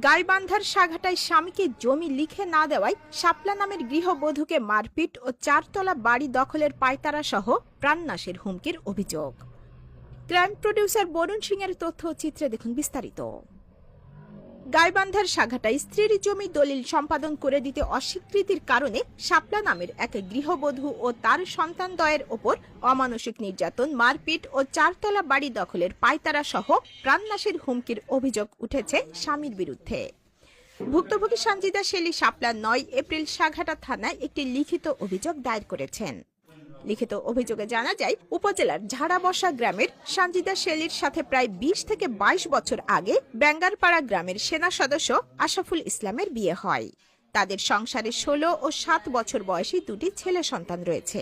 গাইবান্ধার সাঘাটায় স্বামীকে জমি লিখে না দেওয়ায় শাপলা নামের গৃহবধূকে মারপিট ও চারতলা বাড়ি দখলের পায়তারা সহ প্রাণনাশের হুমকির অভিযোগ। ক্রাইম প্রডিউসার বরুণ সিং এর তথ্য চিত্রে দেখুন বিস্তারিত। গাইবান্ধার সাঘাটায় স্ত্রীর জমি দলিল সম্পাদন করে দিতে অস্বীকৃতির কারণে শাপলা নামের এক গৃহবধূ ও তার সন্তানদ্বয়ের ওপর অমানসিক নির্যাতন, মারপিট ও চারতলা বাড়ি দখলের পায়তারা সহ প্রাণনাশের হুমকির অভিযোগ উঠেছে স্বামীর বিরুদ্ধে। ভুক্তভোগী সানজিদা শেলী শাপলা ৯ এপ্রিল সাঘাটা থানায় একটি লিখিত অভিযোগ দায়ের করেছেন। লিখিত অভিযোগে জানা যায়, উপজেলার ঝাড়াবসা গ্রামের সানজিদা শেলীর সাথে প্রায় ২০ থেকে ২২ বছর আগে ব্যাঙ্গারপাড়া গ্রামের সেনা সদস্য আশরাফুল ইসলামের বিয়ে হয়। তাদের সংসারে ১৬ ও ৭ বছর বয়সী দুটি ছেলে সন্তান রয়েছে।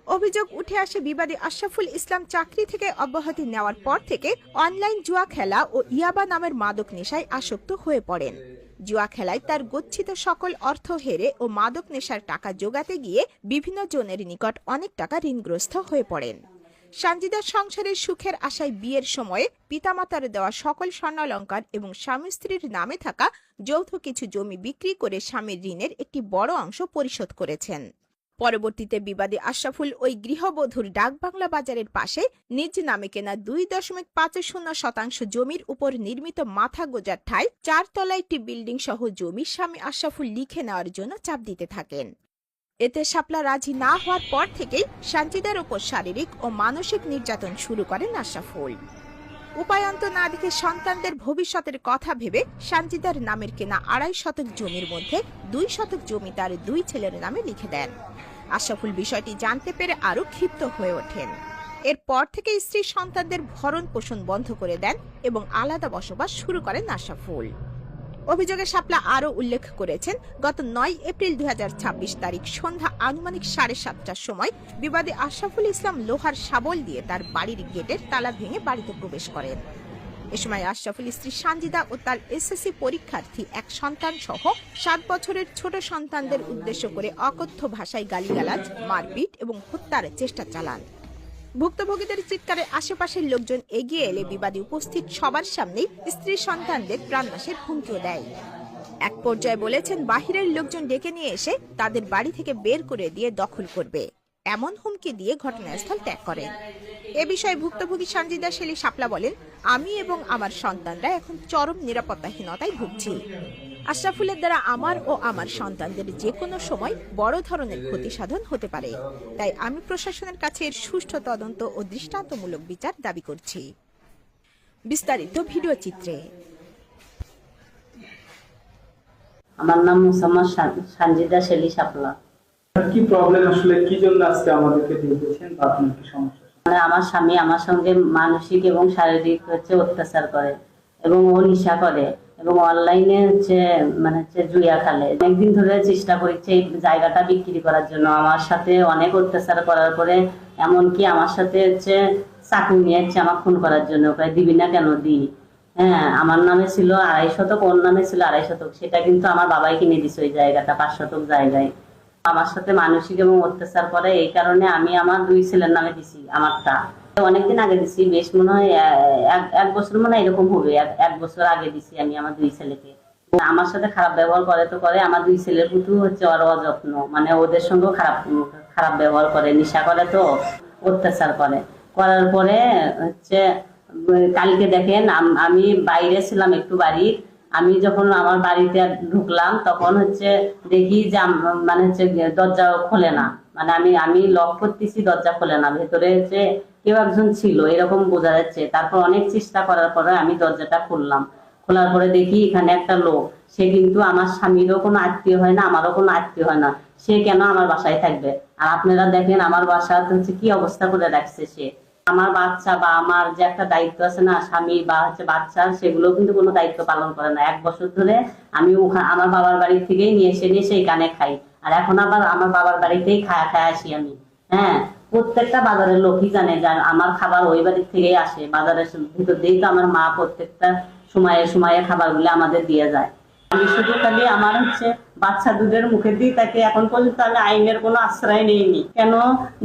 অভিযোগ উঠে আসে, বিবাদী আশরাফুল ইসলাম চাকরি থেকে অব্যাহতি নেওয়ার পর থেকে অনলাইন জুয়া খেলা ও ইয়াবা নামের মাদক নেশায় আসক্ত হয়ে পড়েন। জুয়া খেলায় তার গচ্ছিত সকল অর্থ হেরে ও মাদক নেশার টাকা জোগাতে গিয়ে বিভিন্ন জনের নিকট অনেক টাকা ঋণগ্রস্ত হয়ে পড়েন। সানজিদার সংসারের সুখের আশায় বিয়ের সময়ে পিতামাতার দেওয়া সকল স্বর্ণালংকার এবং স্বামী স্ত্রীর নামে থাকা যৌথ কিছু জমি বিক্রি করে স্বামীর ঋণের একটি বড় অংশ পরিশোধ করেছেন। পরবর্তীতে বিবাদী আশরাফুল ওই গৃহবধূর ডাকবাংলা বাজারের পাশে নিজ নামে কেনা ২.৫০% জমির উপর নির্মিত মাথা গোজার ঠায় ৪ তলা একটি বিল্ডিং সহ জমি স্বামী আশরাফুল লিখে নেওয়ার জন্য চাপ দিতে থাকেন। এতে শাপলা রাজি না হওয়ার পর থেকেই সানজিদার উপর শারীরিক ও মানসিক নির্যাতন শুরু করেন আশরাফুল। উপায়ন্ত না দেখে সন্তানদের ভবিষ্যতের কথা ভেবে সানজিদার নামের কেনা ২.৫ শতক জমির মধ্যে ২ শতক জমি তার ২ ছেলের নামে লিখে দেন। আশরাফুল বিষয়টি জানতে পেরে আরো ক্ষিপ্ত হয়ে ওঠেন। এরপর থেকে স্ত্রী সন্তানদের ভরণ পোষণ বন্ধ করে দেন এবং আলাদা বসবাস শুরু করেন আশরাফুল। অভিযোগে শাপলা আরো উল্লেখ করেছেন, গত ৯ এপ্রিল ২০২৬ তারিখ সন্ধ্যা আনুমানিক ৭:৩০টার সময় বিবাদী আশরাফুল ইসলাম লোহার শাবল দিয়ে তার বাড়ির গেটের তালা ভেঙে বাড়িতে প্রবেশ করেন। এ সময় আশরাফুল স্ত্রী সানজিদা ও তার এসএসসি পরীক্ষার্থী এক সন্তান সহ ৭ বছরের ছোট সন্তানদের উদ্দেশ্য করে অকথ্য ভাষায় গালিগালাজ, মারপিট এবং হত্যার চেষ্টা চালান। ভুক্তভোগীদের চিৎকারে আশেপাশের লোকজন এগিয়ে এলে বিবাদী উপস্থিত সবার সামনেই স্ত্রী সন্তানদের প্রাণনাশের হুমকিও দেয়। এক পর্যায়ে বলেছেন, বাহিরের লোকজন ডেকে নিয়ে এসে তাদের বাড়ি থেকে বের করে দিয়ে দখল করবে, এমন হুমকি দিয়ে ঘটনাস্থল ত্যাগ করেন। এ বিষয়ে ভুক্তভোগী সানজিদা শেলী শাপলা বলেন, আমি এবং আমার সন্তানরা এখন চরম নিরাপত্তাহীনতায় ভুগছি। আশরাফুলের দ্বারা আমার ও আমার সন্তানদের যে কোনো সময় বড় ধরনের ক্ষতি সাধন হতে পারে। তাই আমি প্রশাসনের কাছে এর সুষ্ঠু তদন্ত ও দৃষ্টান্তমূলক বিচার দাবি করছি। বিস্তারিত ভিডিও চিত্রে। আমার নাম মুসাম্মদ সানজিদা শেলী শাপলা। কি প্রবলেম, আসলে কি জন্য আজকে আমাদেরকে দিয়েছেন বা আপনার কি সমস্যা? আমার স্বামী আমার সঙ্গে মানসিক এবং শারীরিক অত্যাচার করে এবং ও নেশা করে এবং অনলাইনে জুয়া খেলে। অনেকদিন ধরে চেষ্টা করছে এই জায়গাটা বিক্রি করার জন্য। আমার সাথে অনেক অত্যাচার করার পরে এমনকি আমার সাথে চাকু নিয়ে আমার খুন করার জন্য, দিবি না কেন দিই। হ্যাঁ, আমার নামে ছিল ২.৫ শতক, ওর নামে ছিল ২.৫ শতক। সেটা কিন্তু আমার বাবাই কিনে দিছে ওই জায়গাটা ৫ শতক জায়গায়। আমার সাথে মানসিক এবং অত্যাচার করে, এই কারণে আমি আমার ২ ছেলের নামে দিছি। আমারটা অনেকদিন আগে দিছি, বেশ মনে হয় ১ বছর মনে হয় এরকম হবে। ১ বছর আগে দিছি আমি আমার ২ ছেলেকে। আমার সাথে খারাপ ব্যবহার করে তো করে, আমার 2 ছেলের প্রতি ওর অযত্ন, ওদের সঙ্গেও খারাপ ব্যবহার করে, নেশা করে, তো অত্যাচার করে। করার পরে কালকে দেখেন আমি বাইরে ছিলাম একটু বাড়ির, আমি যখন আমার বাড়িতে ঢুকলাম তখন দেখি যে দরজা খোলে না। আমি লক করতেছি, দরজা খোলে না। ভেতরে কেউ একজন ছিল এরকম বোঝা যাচ্ছে। তারপর অনেক চেষ্টা করার পরে আমি দরজাটা খুললাম। খোলার পরে দেখি এখানে একটা লোক, সে কিন্তু আমার স্বামীরও কোনো আত্মীয় হয় না, আমারও কোনো আত্মীয় হয় না। সে কেন আমার বাসায় থাকবে? আর আপনারা দেখেন আমার বাসা কি অবস্থা করে রাখছে সে। আমার বাচ্চা বা আমার যে একটা দায়িত্ব আছে না, স্বামী বা বাচ্চার, সেগুলো কিন্তু কোনো দায়িত্ব পালন করে না। 1 বছর ধরে আমি আমার বাবার বাড়ি থেকেই নিয়ে এসে এখানে খাই, আর এখন আবার আমার বাবার বাড়িতেই খায় আসি আমি। হ্যাঁ, প্রত্যেকটা বাজারের লোকই জানে যে আমার খাবার ওই বাড়ি থেকেই আসে। বাজারের ভিতর দিয়েই তো আমার মা প্রত্যেকটা সময়ে খাবারগুলো আমাদের দিয়ে যায়। আমি শুধু খালি আমার বাচ্চা দুধের মুখে দিই তাকে, এখন পর্যন্ত আমি আইনের কোনো আশ্রয় নেইনি। কেন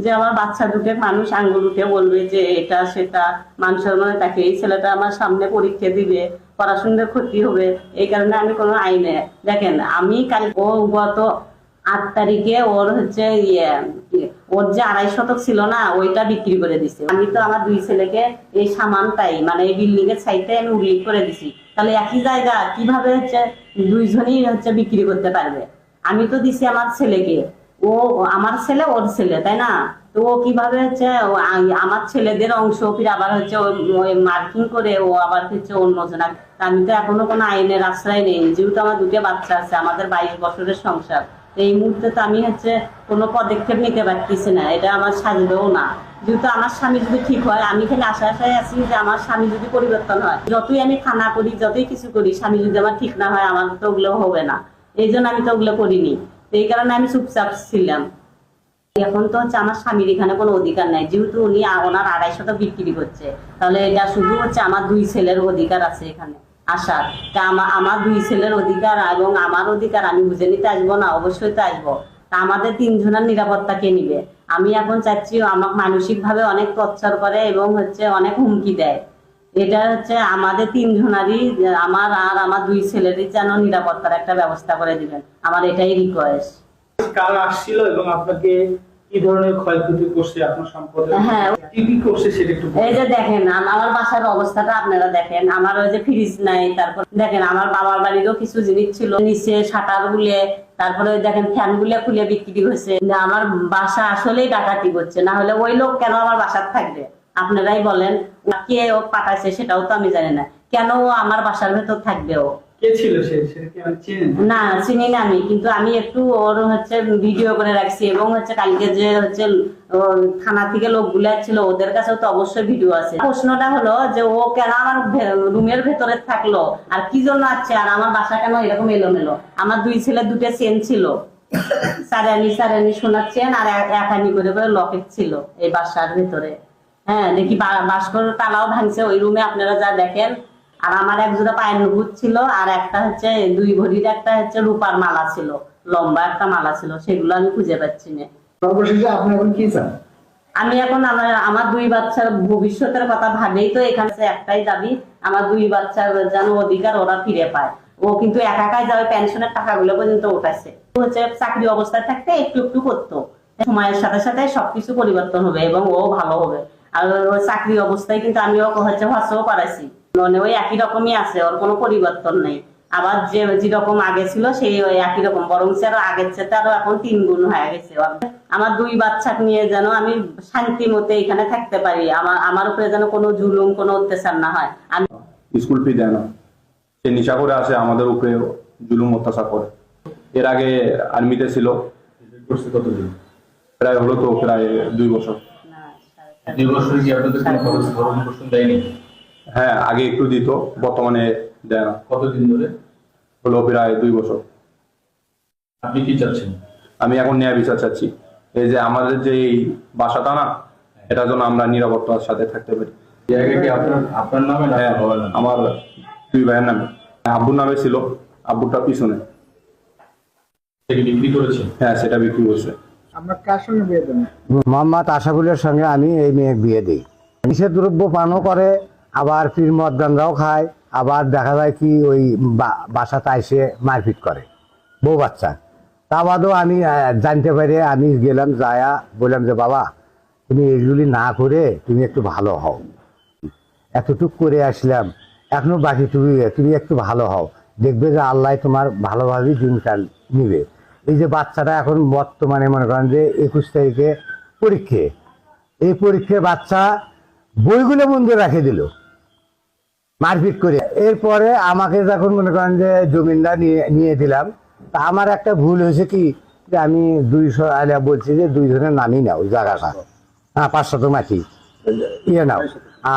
যে আমার বাচ্চা দুধের মানুষ আঙ্গুল উঠে বলবে যে এটা সেটা, মানুষের মনে তাকে এই ছেলেটা আমার সামনে পরীক্ষা দিবে, পড়াশোনার ক্ষতি হবে, এই কারণে আমি কোনো আইনে দেখেন আমি কাল ও গত 8 তারিখে ওর ওর যে 2.5 শতক ছিল না ওইটা বিক্রি করে দিছে। আমি তো আমার 2 ছেলেকে এই সামানটাই মানে এই বিল্ডিং এর সাইডে আমি উল্লেখ করে দিছি, তাহলে একই জায়গা কিভাবে দুইজনই বিক্রি করতে পারবে? আমি তো দিছি আমার ছেলেকে, ও আমার ছেলে ওর ছেলে, তাই না? তো ও কিভাবে আমার ছেলেদের অংশ ফির আবার মার্কিং করে ও আবার অন্য জনা। আমি তো এখনো কোনো আইনের আশ্রয় নেই, যেহেতু আমার 2টা বাচ্চা আছে, আমাদের 22 বছরের সংসার। এই মুহূর্তে তো আমি কোনো পদক্ষেপ নিতে পারতেছি না, এটা আমার সাজবেও না। যেহেতু আমার স্বামী যদি ঠিক হয়, আমি খালি আশায় আছি যে আমার স্বামী যদি পরিবর্তন হয়, যতই আমি খানা করি যতই কিছু করি, স্বামী যদি আমার ঠিক না হয় আমার তো ওগুলো হবে না। এই জন্য আমি তো ওগুলো করিনি, এই কারণে আমি চুপচাপ ছিলাম। এখন তো আমার স্বামীর এখানে কোনো অধিকার নাই, যেহেতু উনি ওনার 2.5 শতক বিক্রি করছে, তাহলে এটা শুধু আমার 2 ছেলের অধিকার আছে এখানে আসার। তা আমার 2 ছেলের অধিকার এবং আমার অধিকার আমি বুঝে নিতে আসবো না? অবশ্যই তো আসবো। তা আমাদের 3 জনের নিরাপত্তা কে নিবে? আমি এখন চাচ্ছি, আমাকে মানসিক ভাবে অনেক টর্চার করে এবং অনেক হুমকি দেয়। এটা আমাদের 3 জনারই, আমার আর আমার 2 ছেলেরই যেন নিরাপত্তার একটা ব্যবস্থা করে দিবেন, আমার এটাই রিকোয়েস্ট। কারা আসছিল এবং আপনাকে কি ধরনের ক্ষয়ক্ষতি করছে আপনার সম্পদে? হ্যাঁ, কি কি করছে সেটা একটু এই যে দেখেন আমার বাসার অবস্থাটা আপনারা দেখেন, আমার ওই যে ফ্রিজ নাই, তারপর দেখেন আমার বাবার বাড়িরও কিছু জিনিস ছিল নিচে শাটার গুলে, তারপরে দেখেন ফ্যান গুলে খুলে বিক্রি হয়েছে। আমার বাসা আসলেই ডাকাতি করছে, না হলে ওই লোক কেন আমার বাসার থাকবে? আপনারাই বলেন, কে ও পাঠাইছে সেটাও তো আমি জানি না, কেন ও আমার বাসার ভেতর থাকবে? ও কে ছিল সেটা কি আমি চিনি না, চিনি না আমি, কিন্তু আমি একটু ওর ভিডিও করে রাখছি এবং কালকে যে থানা থেকে লোকগুলো ছিল ওদের কাছেও তো অবশ্যই ভিডিও আছে। প্রশ্নটা হলো যে ও কেন আমার রুমের ভেতরে থাকলো আর কি জন্য আছে, আর আমার বাসা কেন এরকম এলোমেলো? আমার 2 ছেলে 2টা চেন ছিল, সারানি সোনার চেন, আর একানি করে করে লকেট ছিল এই বাসার ভেতরে। হ্যাঁ, দেখি বাস্কর তালাও ভাঙছে ওই রুমে, আপনারা যা দেখেন। আর আমার 1 জোড়া পায়ের নুপুর ছিল, আর একটা 2 ভরির একটা রূপার মালা ছিল, লম্বা একটা মালা ছিল, সেগুলো আমি খুঁজে পাচ্ছি না। সর্বশেষে আপনি এখন কি চান? আমি এখন আমার 2 বাচ্চার ভবিষ্যতের কথা ভাবেই তো এখানে একটাই দাবি, আমার 2 বাচ্চার যেন অধিকার ওরা ফিরে পায়। ও কিন্তু একাই যাবে, পেনশনের টাকাগুলো পর্যন্ত উঠাইছে। চাকরি অবস্থায় থাকতে একটু একটু করতো, সময়ের সাথে সাথে সবকিছু পরিবর্তন হবে এবং ও ভালো হবে। আর ওই চাকরি অবস্থায় কিন্তু আমি হসও করাইছি, মানে ওই একই রকমই আছে, ওর কোনো পরিবর্তন নেই। আবার যেরকম আগে ছিল সেই ওই একই রকম, বরং আরো আগের চেয়ে আরো এখন 3 গুণ হয়ে গেছে। আমার 2 বাচ্চা নিয়ে যেন আমি শান্তি মতে এখানে থাকতে পারি, আমার উপরে যেন কোনো জুলুম কোনো অত্যাচার না হয়। আমি স্কুল ফি দেয় না, সে নেশা করে আসে, আমাদের উপরে জুলুম অত্যাচার করে। এর আগে আর্মিতে ছিল, কতদিন? প্রায় হলো তো প্রায় 2 বছর। 2 বছর কি আপনাদের কোনো ভরণ পোষণ দেয়নি? হ্যাঁ, আগে একটু দিত, বর্তমানে দেয় না। কতদিন ধরে? হলো প্রায় 2 বছর। আপনি কি চাচ্ছেন? আমি এখন ন্যায় বিচার চাচ্ছি। এই যে আমাদের যে এই বাসাটা না, এটার জন্য আমরা নিরাপত্তার সাথে থাকতে পারি। জায়গা কি আপনার নামে না হ্যাঁ, বাবার নামে? আমার 2 ভাইয়ের নামে। আব্বুর নামে ছিল, আব্বুরটা পিছনে। সেটা বিক্রি করেছেন? হ্যাঁ, সেটা বিক্রি করছে। আপনার কার সঙ্গে বিয়ে দেন? মোহাম্মদ আশাফুলের সঙ্গে আমি এই মেয়ে বিয়ে দিই। নিষেধ দ্রব্য পানও করে, আবার ফির মদ গাঞ্জাও খায়, আবার দেখা যায় কি ওই বাসাতে এসে মারপিট করে বউ বাচ্চা। তা বাদেও আমি জানতে পারি, আমি গেলাম, যায়া বললাম যে বাবা তুমি এগুলি না করে তুমি একটু ভালো হও, এতটুক করে আসলাম, এখনো বাকি তুমি একটু ভালো হও, দেখবে যে আল্লাহ তোমার ভালোভাবেই দিনকাল নিবে। এই যে বাচ্চাটা এখন বর্তমানে মনে করেন যে 21 তারিখে পরীক্ষা, এই পরীক্ষায় বাচ্চা বইগুলো বন্ধ রেখে দিল মারপিট করে। এরপরে আমাকে যখন মনে করেন যে জমিনটা নিয়ে দিলাম, তা আমার একটা ভুল হয়েছে কি যে আমি 200 বলছি যে 2 জনের নামই নাও জায়গাটা, হ্যাঁ 5 শতক মাটি নাও,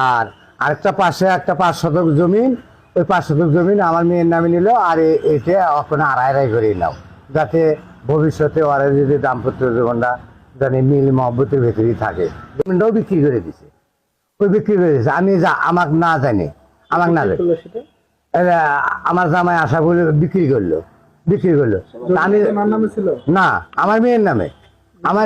আর আরেকটা পাশে একটা 5 শতক জমিন, ওই 5 শতক জমিন আমার মেয়ের নামে নিল, আর এটা ওখানে আড়াই করে নাও, যাতে ভবিষ্যতে ওরা যদি দাম্পত্য জীবনটা জানি মিল মহব্বতের ভেতরেই থাকে। জমিনটাও বিক্রি করে দিছে, ওই বিক্রি করে দিছে, আমি আমাকে না জানি, আমাকে না জানি। আমার জামাই আশা বলে বিক্রি করলো। তা আমি আমার নামে ছিল? না, আমার মেয়ের নামে।